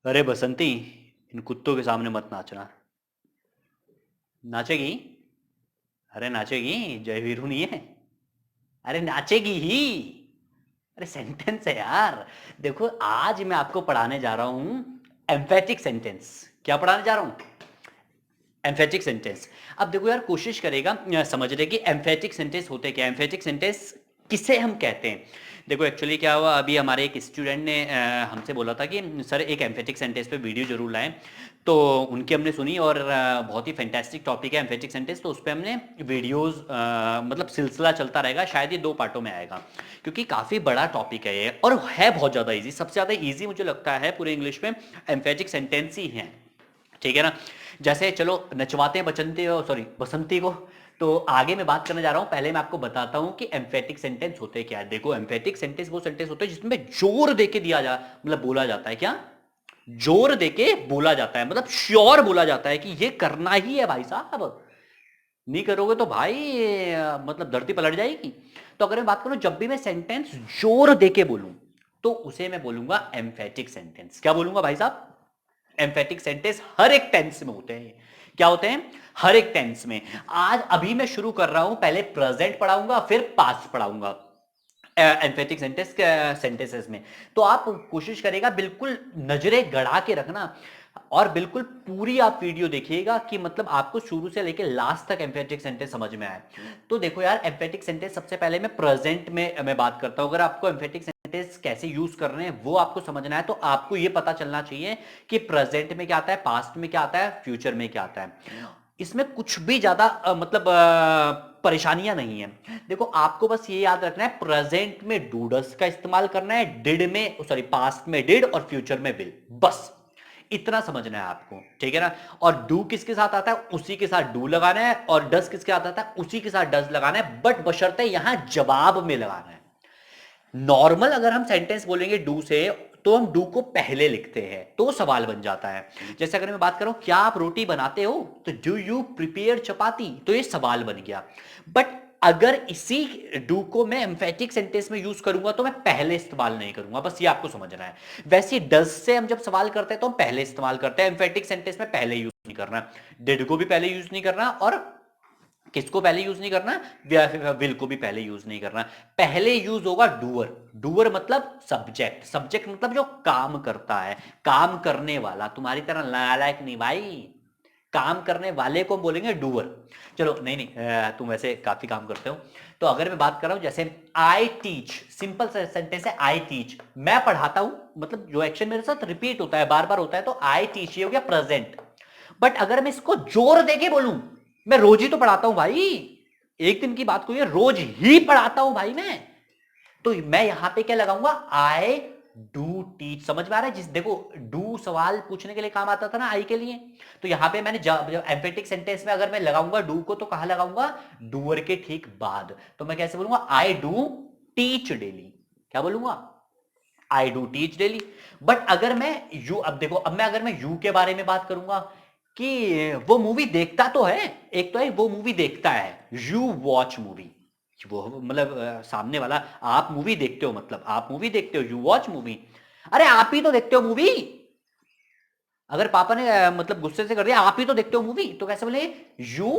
अरे बसंती, इन कुत्तों के सामने मत नाचना। नाचेगी? अरे नाचेगी, जय वीरू नहीं है। अरे नाचेगी ही। अरे सेंटेंस है यार। देखो आज मैं आपको पढ़ाने जा रहा हूं एम्फेटिक सेंटेंस। क्या पढ़ाने जा रहा हूं? Emphatic sentence. अब देखो यार, कोशिश करेगा समझने की एम्फेटिक सेंटेंस होते क्या। एम्फेटिक सेंटेंस किसे हम कहते हैं? देखो एक्चुअली क्या हुआ, अभी हमारे एक स्टूडेंट ने हमसे बोला था कि सर एक एम्फेटिक सेंटेंस पे वीडियो जरूर लाएं। तो उनकी हमने सुनी और बहुत ही फैंटास्टिक टॉपिक है एम्फेटिक सेंटेंस। तो उस पर हमने वीडियोस मतलब सिलसिला चलता रहेगा, शायद ये 2 पार्टों में आएगा क्योंकि काफ़ी बड़ा टॉपिक है ये और है बहुत ज़्यादा ईजी। सबसे ज़्यादा ईजी मुझे लगता है पूरे इंग्लिश में एम्फेटिक सेंटेंस ही है। ठीक है ना। जैसे चलो नचवाते हैं बचंती सॉरी बसंती को। तो आगे मैं बात करने जा रहा हूं, पहले मैं आपको बताता हूं कि एम्फेटिक सेंटेंस होते क्या है। देखो एम्फेटिक सेंटेंस वो सेंटेंस होते हैं जिसमें जोर देके दिया जा मतलब बोला जाता है। क्या? जोर देके बोला जाता है, मतलब श्योर बोला जाता है कि ये करना ही है भाई साहब। नहीं करोगे तो भाई मतलब धरती पलट जाएगी। तो अगर मैं बात करूं, जब भी मैं सेंटेंस जोर देके बोलूं तो उसे मैं बोलूंगा एम्फेटिक सेंटेंस। क्या बोलूंगा भाई साहब? एम्फेटिक सेंटेंस हर एक टेंस में होते हैं। क्या होते हैं? हर एक टेंस में। आज अभी मैं शुरू कर रहा हूं, पहले प्रेजेंट पढ़ाऊंगा फिर पास्ट पढ़ाऊंगा एम्फेटिक सेंटेंसेस में। तो आप कोशिश करेगा बिल्कुल नजरें गड़ा के रखना और बिल्कुल पूरी आप वीडियो देखिएगा कि मतलब आपको शुरू से लेकर लास्ट तक एम्फेटिक सेंटेंस समझ में आए। तो देखो यार, एम्फेटिक सेंटेंस सबसे पहले मैं प्रेजेंट में मैं बात करता हूं। अगर आपको एम्फेटिक सेंटेंस कैसे यूज करने हैं वो आपको समझना है तो आपको ये पता चलना चाहिए कि प्रेजेंट में क्या आता है, पास्ट में क्या आता है, फ्यूचर में क्या आता है। इसमें कुछ भी ज्यादा मतलब परेशानियां नहीं है। देखो आपको बस ये याद रखना है, प्रेजेंट में डू डस का इस्तेमाल करना है, डिड में सॉरी पास्ट में डिड और फ्यूचर में विल, बस इतना समझना है आपको। ठीक है ना। और डू किसके साथ आता है, उसी के साथ डू लगाना है, और डस किसके साथ आता है, उसी के साथ डस लगाना है, बट बशर्ते यहां जवाब में लगाना है। नॉर्मल अगर हम सेंटेंस बोलेंगे डू से तो हम डू को पहले लिखते हैं तो सवाल बन जाता है। जैसे अगर मैं बात करूं क्या आप रोटी बनाते हो, तो डू यू प्रिपेयर चपाती, तो ये सवाल बन गया। बट अगर इसी डू को मैं एम्फेटिक सेंटेंस में यूज करूंगा तो मैं पहले इस्तेमाल नहीं करूंगा, बस ये आपको समझना है। वैसे डज से हम जब सवाल करते हैं तो हम पहले इस्तेमाल करते हैं, एम्फेटिक सेंटेंस में पहले यूज नहीं करना। डिड को भी पहले यूज नहीं करना और किसको पहले यूज नहीं करना, विल को भी पहले यूज नहीं करना। पहले यूज होगा डूअर। डूअर मतलब सब्जेक्ट, सब्जेक्ट मतलब जो काम करता है, काम करने वाला। तुम्हारी तरह नालायक नहीं भाई, काम करने वाले को बोलेंगे डूअर। चलो नहीं नहीं तुम वैसे काफी काम करते हो। तो अगर मैं बात कर रहा हूं जैसे आई टीच, सिंपल सेंटेंस है आई टीच, मैं पढ़ाता हूं, मतलब जो एक्शन मेरे साथ रिपीट होता है, बार बार होता है, तो आई टीच ये हो गया प्रेजेंट। बट अगर मैं इसको जोर देके बोलूं, मैं रोज ही तो पढ़ाता हूं भाई, एक दिन की बात कोई है, रोज ही पढ़ाता हूं भाई मैं, तो मैं यहां पे क्या लगाऊंगा, आई डू टीच। समझ में आ रहा है? जिस देखो डू सवाल पूछने के लिए काम आता था ना आई के लिए, तो यहां पे मैंने जब एम्फेटिक सेंटेंस में अगर मैं लगाऊंगा डू को तो कहां लगाऊंगा, डूअर के ठीक बाद। तो मैं कैसे बोलूंगा, आई डू टीच डेली। क्या बोलूंगा? I do teach daily. But अगर मैं यू, अब देखो अब मैं अगर मैं यू के बारे में बात करूंगा कि वो मूवी देखता तो है, एक तो है वो मूवी देखता है, यू वॉच मूवी, वो मतलब सामने वाला, आप मूवी देखते हो, मतलब आप मूवी देखते हो, यू वॉच मूवी। अरे आप ही तो देखते हो मूवी। अगर पापा ने मतलब गुस्से से कर दिया, आप ही तो देखते हो मूवी, तो कैसे बोले, you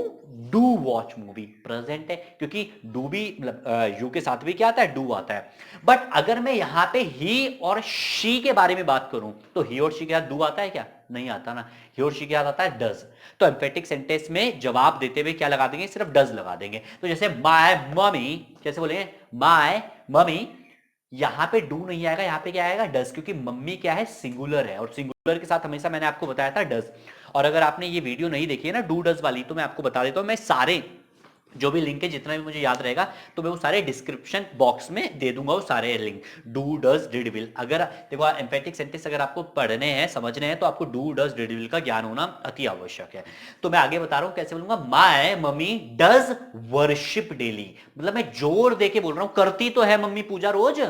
do watch movie, present है क्योंकि डू भी मतलब यू के साथ भी क्या आता है, डू आता है। बट अगर मैं यहां पे ही और शी के बारे में बात करूं तो ही और शी के साथ डू आता है क्या? नहीं आता ना। ही और शी के साथ आता है डज। तो एम्फेटिक सेंटेंस में जवाब देते हुए क्या लगा देंगे, सिर्फ डज लगा देंगे। तो जैसे माय मम्मी, कैसे बोलेंगे, माय मम्मी, यहां पे डू नहीं आएगा, यहां पे क्या आएगा, डज, क्योंकि मम्मी क्या है, सिंगुलर है, और सिंगुलर के साथ हमेशा मैंने आपको बताया था डज। और अगर आपने ये वीडियो नहीं देखी है ना डू डज वाली, तो मैं आपको बता देता हूं, मैं सारे जो भी लिंक है जितना भी मुझे याद रहेगा तो मैं वो सारे डिस्क्रिप्शन बॉक्स में दे दूंगा, वो सारे link. Do does did will, अगर देखो एम्फेटिक सेंटेंस अगर आपको पढ़ने हैं समझने हैं तो आपको डू डज डिड विल का ज्ञान होना अति आवश्यक है। तो मैं आगे बता रहा हूं कैसे बोलूंगा, my mummy does worship daily, मतलब मैं जोर दे के बोल रहा हूं, करती तो है मम्मी पूजा रोज।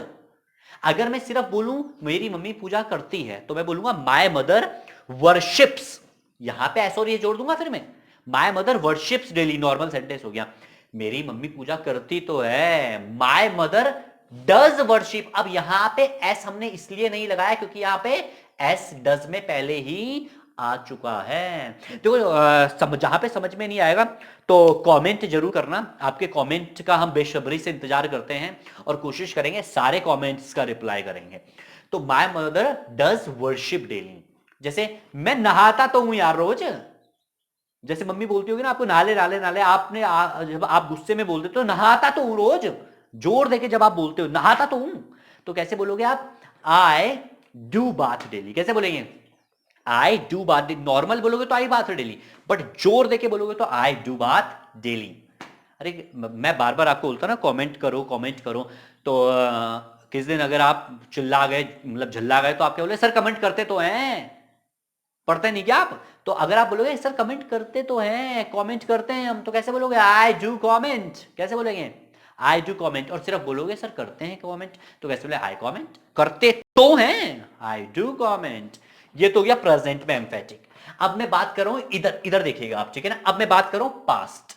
अगर मैं सिर्फ बोलूं मेरी मम्मी पूजा करती है तो मैं बोलूंगा माय मदर वर्शिप्स, यहां पे ऐसा और ये जोड़ दूंगा फिर मैं, my mother worships daily, normal sentence हो गया। मेरी मम्मी पूजा करती तो है, माय मदर डज वर्शिप। अब यहां पे एस हमने इसलिए नहीं लगाया क्योंकि यहां पे एस डज में पहले ही आ चुका है। देखो जहां पे समझ में नहीं आएगा तो कमेंट जरूर करना, आपके कमेंट का हम बेसब्री से इंतजार करते हैं और कोशिश करेंगे सारे कमेंट्स का रिप्लाई करेंगे। तो my mother does worship daily, जैसे मैं नहाता तो हूं यार रोज, जैसे मम्मी बोलती होगी ना आपको नाले नाले नाले, आपने जब आप गुस्से में बोलते तो नहाता तो हूं रोज, जोर देके जब आप बोलते हो नहाता तो हूं, तो कैसे बोलोगे आप? I do bath daily. कैसे बोलेंगे? I do bath. नॉर्मल बोलोगे तो आई बाथ डेली, बट जोर देके बोलोगे तो आई डू बाथ डेली। अरे मैं बार बार आपको बोलता ना कमेंट करो कमेंट करो, तो किस दिन अगर आप चिल्ला गए मतलब झल्ला गए तो आप क्या बोले? सर कमेंट करते तो हैं, पढ़ते नहीं क्या आप? तो अगर आप बोलोगे सर कमेंट करते तो हैं, कमेंट करते हैं हम, तो कैसे बोलोगे? I do comment. कैसे बोलेंगे? I do comment. और सिर्फ बोलोगे सर करते हैं कमेंट, तो कैसे बोले? आई कमेंट। करते तो हैं, आई डू कमेंट। ये तो गया प्रेजेंट में एम्फेटिक। अब मैं बात कर रहा हूं इधर, इधर देखिएगा आप, ठीक है ना? अब मैं बात करूं पास्ट।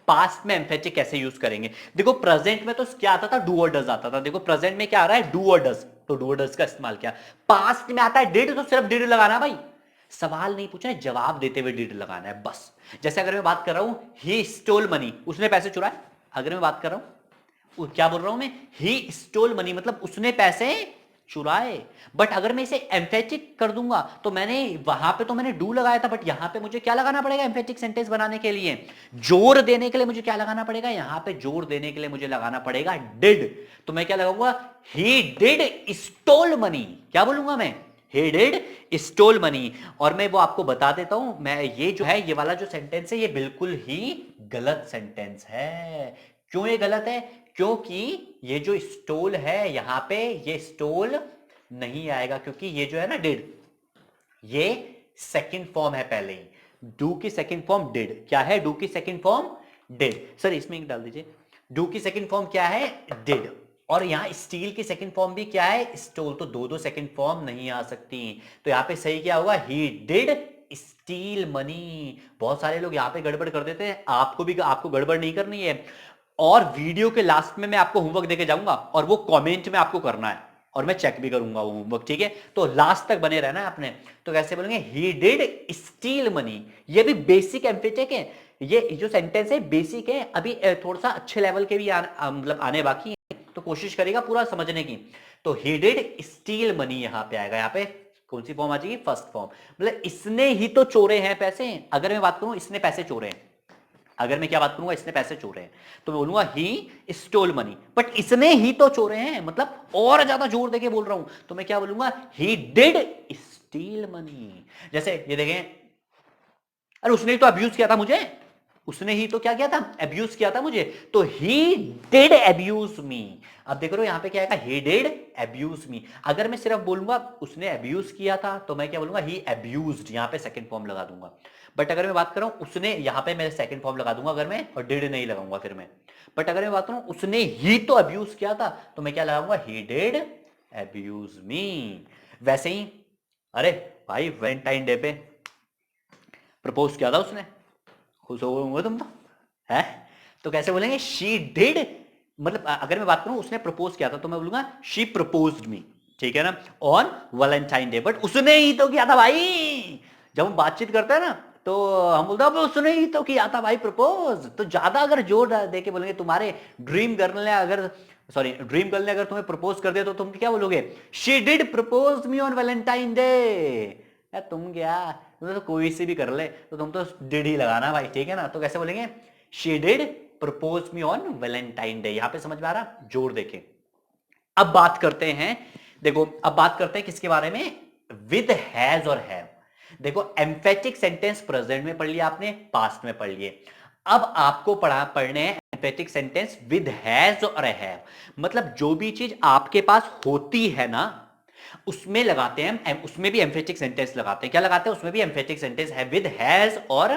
पास्ट में एम्फेटिक कैसे यूज करेंगे? देखो प्रेजेंट में तो क्या आता था? डू और डज आता था। देखो प्रेजेंट में क्या आ रहा है? डू और डज, तो डू और डज का इस्तेमाल किया। पास्ट में आता है डिड, तो सिर्फ डिड लगाना भाई, सवाल नहीं पूछना है, जवाब देते हुए डिड लगाना है बस। जैसे अगर मैं बात कर रहा हूं ही स्टोल मनी, उसने पैसे चुराए। अगर मैं बात कर रहा हूं क्या बोल रहा हूं मैं? ही स्टोल मनी, मतलब उसने पैसे चुराए। बट अगर मैं इसे एम्फेटिक कर दूंगा तो मैंने वहां पे तो मैंने डू लगाया था, बट यहां पे मुझे क्या लगाना पड़ेगा एम्फेटिक सेंटेंस बनाने के लिए? जोर देने के लिए मुझे क्या लगाना पड़ेगा? यहां पे जोर देने के लिए मुझे लगाना पड़ेगा डिड। तो मैं क्या लगाऊंगा? He did stole money. क्या बोलूंगा मैं? He did stole money. और मैं वो आपको बता देता हूं, मैं ये जो है, ये वाला जो सेंटेंस है, ये बिल्कुल ही गलत सेंटेंस है। क्यों ये गलत है? क्योंकि ये जो स्टोल है यहां पे, ये स्टोल नहीं आएगा, क्योंकि ये जो है ना डिड, ये सेकंड फॉर्म है पहले ही। डू की सेकंड फॉर्म डिड। क्या है डू की सेकंड फॉर्म? डिड। सर इसमें एक डाल दीजिए। डू की सेकंड फॉर्म क्या है? डिड। और यहां स्टील की सेकंड फॉर्म भी क्या है? स्टोल। तो दो दो सेकंड फॉर्म नहीं आ सकती, तो यहां पे सही क्या होगा? He did steel money. बहुत सारे लोग यहां पे गड़बड़ कर देते हैं, आपको भी, आपको गड़बड़ नहीं करनी है। और वीडियो के लास्ट में मैं आपको होमवर्क देके जाऊंगा और वो कमेंट में आपको करना है, और मैं चेक भी करूंगा वो होमवर्क, ठीक है? तो लास्ट तक बने रहना है आपने। तो कैसे बोलेंगे? He did steel money. ये भी बेसिक एम्फेटिक है, ये जो सेंटेंस है बेसिक है, अभी थोड़ा सा अच्छे लेवल के भी मतलब आने बाकी है, तो कोशिश करेगा पूरा समझने की। तो ही डिड स्टील मनी यहां पे आएगा। यहां पे कौन सी फॉर्म आ जाएगी? First form. मतलब इसने ही तो चोरे हैं पैसे। अगर मैं बात करूं इसने पैसे चोरे हैं, अगर मैं क्या बात करूंगा? इसने पैसे चोरे हैं, तो मैं बोलूंगा ही स्टोल मनी। बट इसने ही तो चोरे हैं, मतलब और ज्यादा जोर देके बोल रहा हूं, तो मैं क्या बोलूंगा? He did steel money. जैसे ये देखें, अरे उसने ही तो अब्यूज किया था मुझे, उसने ही तो क्या किया था? अब्यूज किया था मुझे, तो ही डिड अब्यूज मी। अब देख रहे हो यहां पे क्या आएगा? He did abuse me. अगर मैं सिर्फ बोलूंगा उसने अब्यूज किया था, तो मैं क्या बोलूंगा? ही अब्यूज्ड। यहां पे सेकंड फॉर्म लगा दूंगा। बट अगर मैं बात करूं उसने, यहां पे मैं सेकंड फॉर्म लगा दूंगा अगर मैं, और डिड नहीं लगाऊंगा फिर मैं। बट अगर मैं बात करूं उसने ही तो अब्यूज किया था, तो मैं क्या लगाऊंगा? He did abuse me. वैसे ही, अरे भाई वैलेंटाइन डे पे प्रपोज किया था उसने, खुश हो गए होंगे तुम तो, है? तो कैसे बोलेंगे? शी डिड, मतलब अगर मैं बात करूं उसने प्रपोज किया था, तो मैं बोलूंगा शी प्रपोज्ड मी, ठीक है ना, ऑन वैलेंटाइन डे। बट उसने ही तो किया था भाई। जब हम बातचीत करते हैं ना, तो हम बोलते हैं उसने ही तो किया था भाई प्रपोज। तो ज्यादा अगर जोर दे के बोलेंगे, तुम्हारे ड्रीम गर्ल ने अगर, सॉरी ड्रीम गर्ल ने अगर तुम्हें प्रपोज कर दिया, तो तुम क्या बोलोगे? She did propose me on Valentine day. तुम क्या, तो कोई से भी कर ले, तो तुम तो डिड ही लगाना भाई, ठीक है ना? तो कैसे बोलेंगे? She did propose me on Valentine day. यहां पे समझ में आ रहा? जोर देखे। अब बात करते हैं, देखो अब बात करते हैं किसके बारे में? विद हैज और हैव। देखो एम्फेटिक सेंटेंस प्रेजेंट में पढ़ लिया आपने, पास्ट में पढ़ लिए। अब आपको पढ़ने हैं एम्फेटिक सेंटेंस विद हैज और हैव। मतलब जो भी चीज आपके पास होती है ना, उसमें लगाते हैं, उसमें भी एम्फेटिक सेंटेंस लगाते हैं। क्या लगाते हैं? उसमें भी एम्फेटिक सेंटेंस है विद हैज और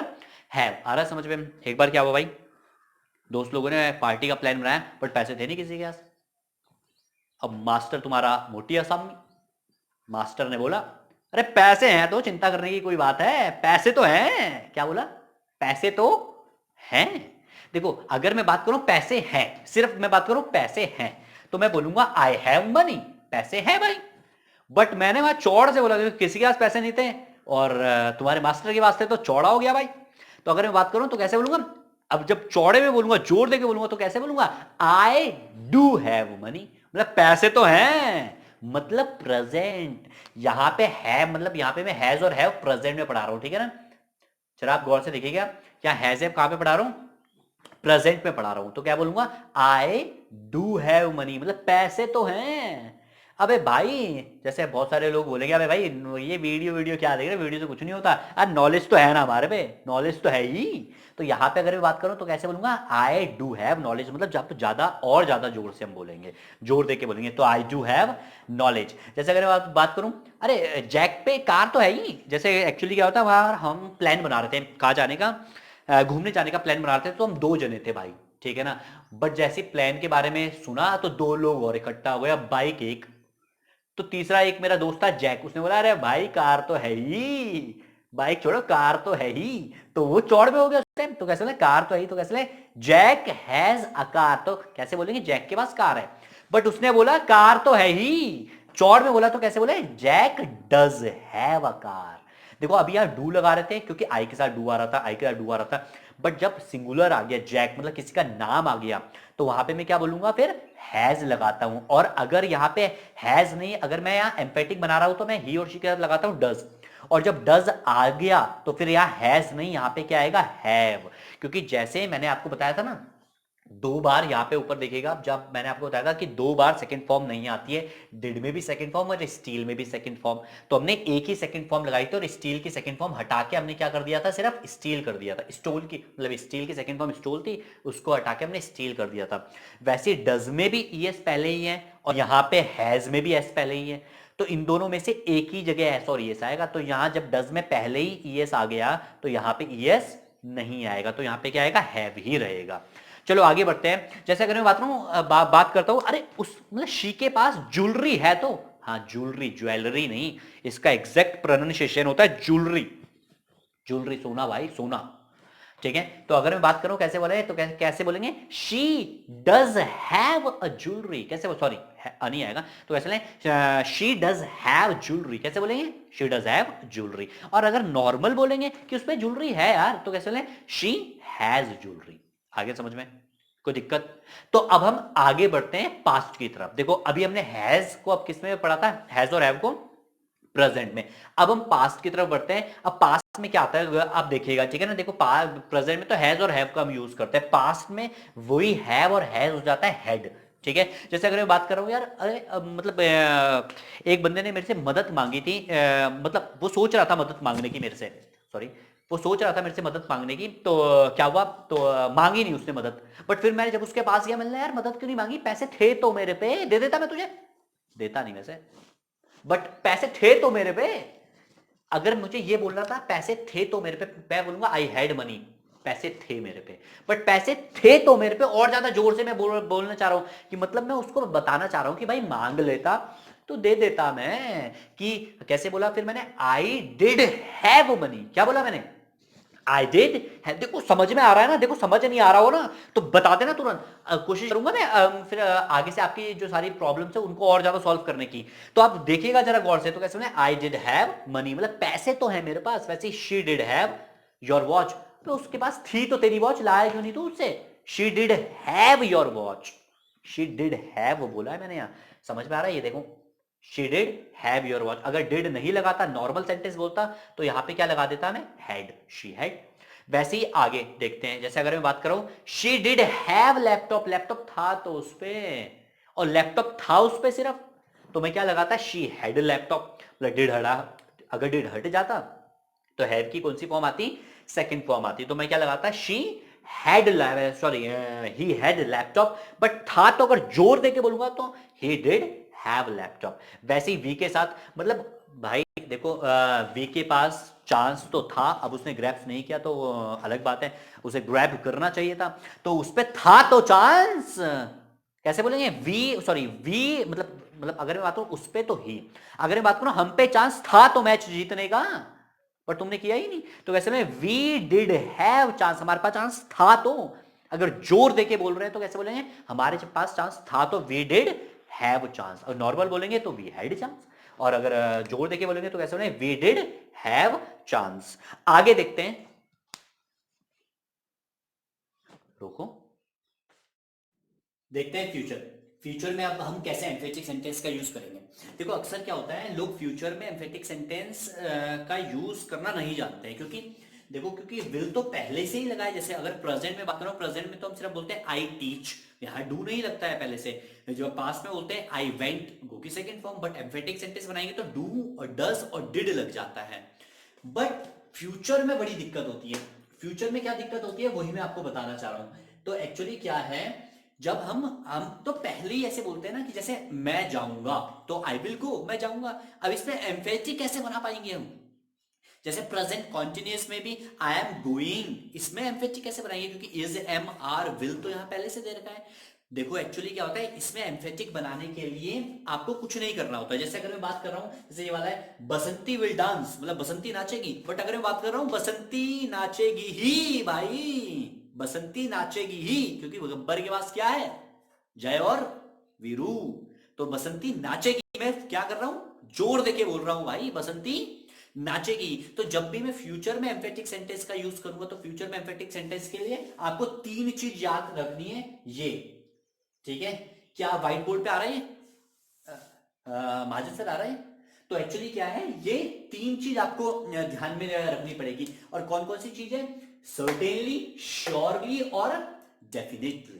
हैव। आ रहा समझ में? एक बार क्या हुआ भाई, दोस्त लोगों ने पार्टी का प्लान बनाया, बट पैसे थे नहीं किसी के पास। अब मास्टर तुम्हारा मोटी आसामी, मास्टर ने बोला अरे पैसे हैं तो चिंता करने की कोई बात है, पैसे तो हैं। क्या बोला? पैसे तो हैं। देखो अगर मैं बात करूं पैसे हैं, सिर्फ मैं बात करूं पैसे हैं, तो मैं बोलूंगा आई हैव मनी। पैसे हैं भाई। बट मैंने वहां चौड़ से बोला क्योंकि किसी के पास पैसे नहीं थे, और तुम्हारे मास्टर के पास थे, तो चौड़ा हो गया भाई। तो अगर मैं बात करूं तो कैसे बोलूंगा, अब जब चौड़े में बोलूंगा, जोर देके बोलूंगा, तो कैसे बोलूंगा, आई डू हैव मनी, मतलब पैसे तो हैं, मतलब प्रेजेंट। यहां पे है मतलब यहां पे मैं हैज और हैव प्रेजेंट में पढ़ा रहा हूं, ठीक है ना। चलो आप गौर से देखिएगा, क्या हैज हैव कहां पे पढ़ा रहा हूं, प्रेजेंट में पढ़ा रहा हूं, तो क्या बोलूंगा, आई डू हैव मनी, मतलब पैसे तो हैं। अबे भाई, जैसे बहुत सारे लोग बोलेंगे अबे भाई ये वीडियो वीडियो क्या देख रहे, वीडियो से कुछ नहीं होता, यार नॉलेज तो है ना हमारे पे, नॉलेज तो है ही। तो यहाँ पे अगर मैं बात करूं तो कैसे बोलूंगा, आई डू हैव नॉलेज, मतलब जब तो ज्यादा और ज्यादा जोर से हम बोलेंगे, जोर देके बोलेंगे, तो आई डू हैव नॉलेज। जैसे अगर मैं बात करूं, अरे जैक पे कार तो है ही, जैसे एक्चुअली क्या होता है, वहां हम प्लान बना रहे थे कहाँ जाने का, घूमने जाने का प्लान बना रहे थे, तो हम 2 जने थे भाई, ठीक है ना। बट जैसे प्लान के बारे में सुना तो 2 लोग और इकट्ठा हो गए, अब बाइक एक, तो तीसरा एक मेरा दोस्त था जैक, उसने बोला अरे भाई कार तो है ही, बाइक छोड़ो कार तो है ही, तो वो चौड़ में हो गया उस टाइम, तो कैसे बोले कार तो है ही, तो कैसे बोले जैक हैज अ कार, तो कैसे बोलेंगे जैक के पास कार है, बट उसने बोला कार तो है ही, चौड़ में बोला, तो कैसे बोले Jack does have a car. देखो अभी यहाँ डू लगा रहे थे क्योंकि आई के साथ डू आ रहा था, आई के साथ डू आ रहा था, बट जब सिंगुलर आ गया जैक, मतलब किसी का नाम आ गया, तो वहां पे मैं क्या बोलूंगा, फिर हैज लगाता हूं। और अगर यहाँ पे हैज नहीं, अगर मैं यहाँ एम्फेटिक बना रहा हूं तो मैं ही और शी के साथ लगाता हूं डज, और जब डज आ गया तो फिर यहाँ हैज नहीं, यहाँ पे क्या आएगा, हैव। क्योंकि जैसे मैंने आपको बताया था ना, 2 बार यहाँ पे ऊपर देखिएगा, जब मैंने आपको बताया था कि 2 बार सेकंड फॉर्म नहीं आती है, डिड में भी सेकंड फॉर्म और स्टील में भी सेकंड फॉर्म, तो हमने एक ही सेकंड फॉर्म लगाई थी, और स्टील की सेकंड फॉर्म हटा के हमने क्या कर दिया था, सिर्फ स्टील कर दिया था, स्टोल की, मतलब स्टील की सेकंड फॉर्म स्टोल थी, उसको हटा के हमने स्टील कर दिया था। वैसे डज में भी ईएस पहले ही है, और यहाँ पे हैज में भी एस पहले ही है, तो इन दोनों में से एक ही जगह एस और ईएस आएगा, तो यहाँ जब डज में पहले ही ईएस आ गया, तो यहाँ पे ईएस नहीं आएगा, तो यहाँ पे क्या आएगा, हैव ही रहेगा। चलो आगे बढ़ते हैं। जैसे अगर मैं बात करता हूं, अरे उस मतलब शी के पास ज्वेलरी है, तो हाँ ज्वेलरी, ज्वेलरी नहीं, इसका एग्जैक्ट प्रोनाउंसिएशन होता है ज्वेलरी, ज्वेलरी सोना भाई सोना, ठीक है। तो अगर मैं बात करूं कैसे बोले, तो कैसे बोलेंगे, she does have a jewellery, कैसे, सॉरी नहीं आएगा, तो कैसे बोलेंगे, शी डज हैव ज्वेलरी, कैसे बोलेंगे, शी डज हैव ज्वेलरी। और अगर नॉर्मल बोलेंगे कि उस पर ज्वेलरी है यार, तो कैसे बोलेंगे, शी हैज ज्वेलरी। आगे समझ में कोई दिक्कत। तो अब हम आगे बढ़ते हैं पास्ट की तरफ। देखो अभी हमने हैज को अब किस में पढ़ा था, हैज और हैव को प्रेजेंट में, अब हम पास्ट की तरफ बढ़ते हैं। अब पास्ट में क्या आता है आप देखिएगा, ठीक है ना। देखो प्रेजेंट में तो हैज और हैव का हम यूज करते हैं, पास्ट में वही हैव और हैज हो जाता है हेड, ठीक है। जैसे अगर मैं बात कर रहा हूं यार, अरे मतलब एक बंदे ने मेरे से मदद मांगी थी, मतलब वो सोच रहा था मदद मांगने की मेरे से, सॉरी, वो सोच रहा था मेरे से मदद मांगने की, तो क्या हुआ, तो मांगी नहीं उसने मदद, बट फिर मैंने जब उसके पास गया, मैंने यार मदद क्यों नहीं मांगी, पैसे थे तो मेरे पे, दे देता मैं तुझे, देता नहीं वैसे, बट पैसे थे तो मेरे पे। अगर मुझे ये बोलना था पैसे थे तो मेरे पे, मैं बोलूंगा आई हैड मनी, पैसे थे मेरे पे, बट पैसे थे तो मेरे पे, और ज्यादा जोर से मैं बोलना चाह रहा हूं कि मतलब मैं उसको बताना चाह रहा हूं कि भाई मांग लेता तो दे देता मैं, कि कैसे बोला फिर मैंने, आई डिड हैव मनी, क्या बोला मैंने, आई डिड। देखो समझ में आ रहा है ना, देखो समझ नहीं आ रहा हो ना तो बता देना तुरंत, कोशिश करूंगा मैं फिर आगे से आपकी जो सारी प्रॉब्लम्स है उनको और ज्यादा सॉल्व करने की। तो आप देखिएगा जरा गौर से, तो कैसे मैंने आई डिड हैव मनी, मतलब पैसे तो है मेरे पास, वैसे she did have your watch, तो उसके पास थी तो तेरी वॉच, लाया क्यों नहीं तू उससे, she did have your watch, she did have बोला है मैंने यहाँ, समझ में आ रहा है ये देखो, she did have your watch. अगर डिड नहीं लगाता, नॉर्मल सेंटेंस बोलता, तो यहां पे क्या लगा देता मैं, हैड, शी हैड। वैसे ही आगे देखते हैं, जैसे अगर मैं बात करूं, she did have laptop, laptop था तो उस पे, और लैपटॉप था उस पे सिर्फ, तो मैं क्या लगाता, शी हैड लैपटॉप, मतलब डिड हटा, अगर डिड हट जाता तो हैव की कौन सी फॉर्म आती, सेकंड फॉर्म आती, तो मैं क्या लगाता, she had, sorry he had laptop, but था तो अगर जोर देके बोलूंगा तो ही डिड हैव लैपटॉप। वैसे ही वी के साथ, मतलब भाई देखो वी के पास चांस तो था, अब उसने ग्रैब नहीं किया तो अलग बात है, उसे ग्रैब करना चाहिए था, तो उस पर था तो चांस, कैसे बोलेंगे, वी, सॉरी वी, मतलब अगर मैं बात करूं उस पे तो ही, अगर मैं बात करूं हम पे चांस था तो मैच जीतने का, पर तुमने किया ही नहीं, तो वैसे में वी डिड हैव चांस, हमारे पास चांस था, तो अगर जोर देके बोल रहे हैं तो कैसे बोलेंगे, हमारे पास चांस था तो वी डिड हैव चांस, और नॉर्मल बोलेंगे तो वी हैड चांस। और अगर जोर देके बोलेंगे तो कैसे बोलेंगे, वी डिड हैव चांस। आगे देखते हैं, रोको, देखते हैं फ्यूचर। फ्यूचर में अब हम कैसे एम्फेटिक सेंटेंस का यूज करेंगे। देखो अक्सर क्या होता है, लोग फ्यूचर में एम्फेटिक सेंटेंस का यूज करना नहीं जानते हैं, क्योंकि देखो क्योंकि विल तो पहले से ही लगा है। जैसे अगर प्रेजेंट में बात करो, प्रेजेंट में तो हम सिर्फ बोलते हैं आई टीच, यहाँ डू नहीं लगता है पहले से। जो पास्ट में बोलते हैं आई वेंट, गो की second form, but emphatic sentence बनाएंगे तो डू और डज और डिड लग जाता है। बट फ्यूचर में बड़ी दिक्कत होती है। फ्यूचर में क्या दिक्कत होती है वही मैं आपको बताना चाह रहा हूं। तो एक्चुअली क्या है, जब हम तो पहले ही ऐसे बोलते हैं ना कि जैसे मैं जाऊंगा तो आई विल गो, मैं जाऊंगा। अब इसमें एम्फेटिक कैसे बना पाएंगे हम। जैसे प्रेजेंट कॉन्टिन्यूअस में भी आई एम गोइंग, इसमें एम्फेटिक कैसे बनाएंगे, क्योंकि इज एम आर विल तो यहां पहले से दे रखा है। देखो एक्चुअली क्या होता है, इसमें एम्फेटिक बनाने के लिए आपको कुछ नहीं करना होता। जैसे अगर मैं बात कर रहा हूं, जैसे ये वाला है बसंती विल डांस, मतलब बसंती नाचेगी। बट अगर मैं बात कर रहा हूं बसंती नाचेगी ही, भाई बसंती नाचेगी ही, क्योंकि गब्बर के पास क्या है, जय और वीरू। तो बसंती नाचेगी, मैं क्या कर रहा हूं, जोर देके बोल रहा हूं भाई, बसंती नाचेगी। तो जब भी मैं फ्यूचर में एम्फेटिक सेंटेंस का यूज करूंगा, तो फ्यूचर में एम्फेटिक सेंटेंस के लिए आपको तीन चीज याद रखनी है ये, ठीक है। क्या व्हाइट बोर्ड पे आ रहा है, महाजन सर आ रहा है। तो एक्चुअली क्या है, ये तीन चीज आपको ध्यान में रखनी पड़ेगी। और कौन कौन सी चीज है, सर्टेनली, श्योरली और डेफिनेटली।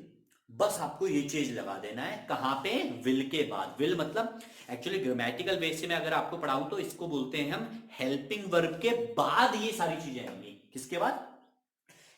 बस आपको ये चीज लगा देना है, कहां पे, विल के बाद। विल मतलब एक्चुअली ग्रामेटिकल बेस से मैं अगर आपको पढ़ाऊं तो इसको बोलते हैं हम हेल्पिंग वर्ब के बाद ये सारी चीजें आएंगी। किसके बाद,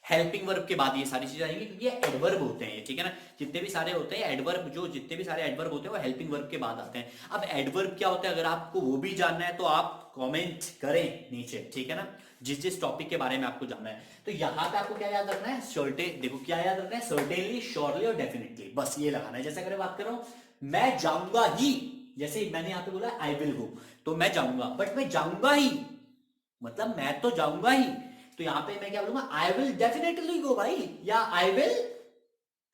हेल्पिंग वर्ब के बाद ये सारी चीजें आएंगी, क्योंकि ये एडवर्ब होते हैं, ठीक है ना। जितने भी सारे होते हैं एडवर्ब, जो जितने भी सारे एडवर्ब होते हैं वो हेल्पिंग वर्ब के बाद आते हैं। अब एडवर्ब क्या होता है, अगर आपको वो भी जानना है तो आप कमेंट करें नीचे, ठीक है ना, जिस जिस टॉपिक के बारे में आपको जानना है। तो यहां पे आपको क्या याद रखना है, सर्टे, देखो क्या याद रखना है, सर्टेनली, श्योरली और डेफिनेटली, बस ये लगाना है। जैसे अगर बात कर रहा हूं मैं जाऊंगा ही, जैसे मैंने यहां पे बोला आई विल गो, तो मैं जाऊंगा, बट मैं जाऊंगा ही मतलब मैं तो जाऊंगा ही। तो यहां पे मैं क्या बोलूंगा, आई विल डेफिनेटली गो भाई, या आई विल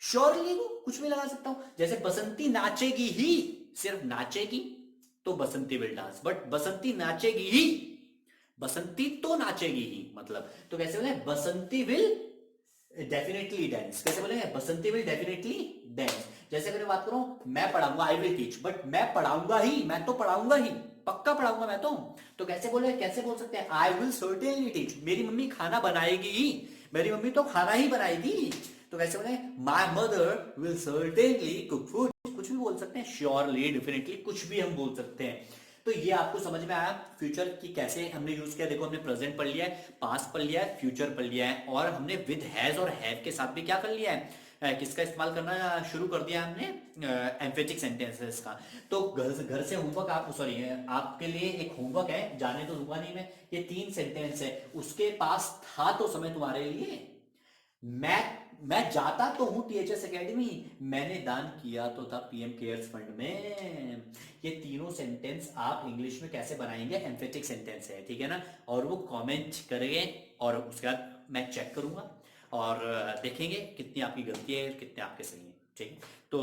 श्योरली गो, कुछ भी लगा सकता हूं। जैसे बसंती नाचेगी ही, सिर्फ नाचेगी तो बसंती विल डांस, बट बसंती नाचेगी ही, बसंती तो नाचेगी ही मतलब। तो कैसे बोले, बसंती विल डेफिनेटली डांस, कैसे बोलेंगे, बसंती विल डेफिनेटली डांस। जैसे अगर बात करूं मैं पढ़ाऊंगा, आई विल टीच, बट मैं पढ़ाऊंगा ही, मैं तो पढ़ाऊंगा ही, पक्का पढ़ाऊंगा मैं तो कैसे बोले, कैसे बोल सकते हैं, आई विल सर्टेनली टीच, मेरी मम्मी खाना बनाएगी ही, मेरी मम्मी तो खाना ही बनाएगी। तो कैसे बोले, my mother will certainly cook food, कुछ भी बोल सकते हैं, श्योरली, डेफिनेटली, कुछ भी हम बोल सकते हैं। तो ये आपको समझ में आया फ्यूचर की कैसे हमने यूज किया। देखो हमने प्रेजेंट पढ़ लिया है, पास्ट पढ़ लिया है, फ्यूचर पढ़ लिया है, और हमने विद हैज और हैव के साथ भी क्या कर लिया है, किसका इस्तेमाल करना शुरू कर दिया हमने, एम्फेटिक सेंटेंसेस का। तो घर घर से होमवर्क, आप सॉरी आपके लिए एक होमवर्क है, जाने तो दूंगा नहीं मैं, ये 3 सेंटेंस है, उसके पास था तो समय तुम्हारे लिए। मैं जाता तो हूं टीएचएस एकेडमी, मैंने दान किया तो था पीएम केयर्स फंड में। ये तीनों सेंटेंस आप इंग्लिश में कैसे बनाएंगे, एम्फेटिक सेंटेंस है, ठीक है ना। और वो कमेंट करेंगे और उसके बाद मैं चेक करूंगा और देखेंगे कितनी आपकी गलती है कितने आपके सही है, ठीक है। तो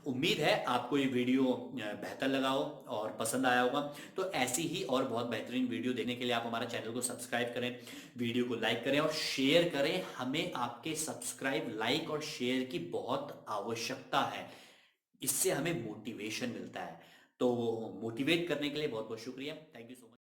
उम्मीद है आपको ये वीडियो बेहतर लगा हो और पसंद आया होगा। तो ऐसी ही और बहुत बेहतरीन वीडियो देखने के लिए आप हमारा चैनल को सब्सक्राइब करें, वीडियो को लाइक करें और शेयर करें। हमें आपके सब्सक्राइब, लाइक और शेयर की बहुत आवश्यकता है, इससे हमें मोटिवेशन मिलता है। तो मोटिवेट करने के लिए बहुत बहुत शुक्रिया, थैंक यू सो मच।